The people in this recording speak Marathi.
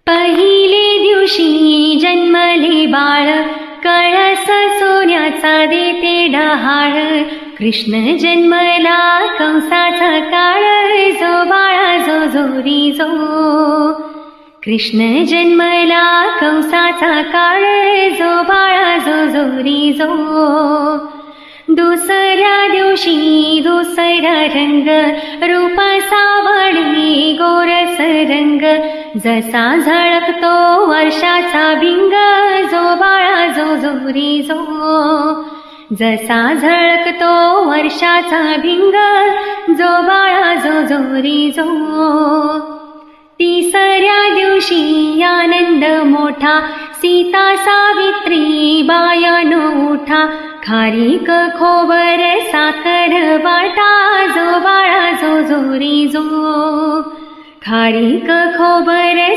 पहिले दिवशी जन्मले बाळ, कळस सोन्याचा देते डहाळ. कृष्ण जन्मला कंसाचा काळ, जो बाळा जो जोरी जो. कृष्ण जन्मला कंसाचा काळ, जो बाळा जो जोरी जो. दुसऱ्या दिवशी दुसरा रंग, रूप सावळी गोरस रंग. जसा झळकतो वर्षाचा भिंग, जो बाळा जो जोरी जो. जसा झळकतो वर्षाचा भिंग, जो बाळा जो जोरी जो. तिसऱ्या दिवशी आनंद मोठा, सीता सावित्री बायान उठा. खारीक खोबर साखर वाटा, जो बाळा जो जोरी जो. खारीक खोबर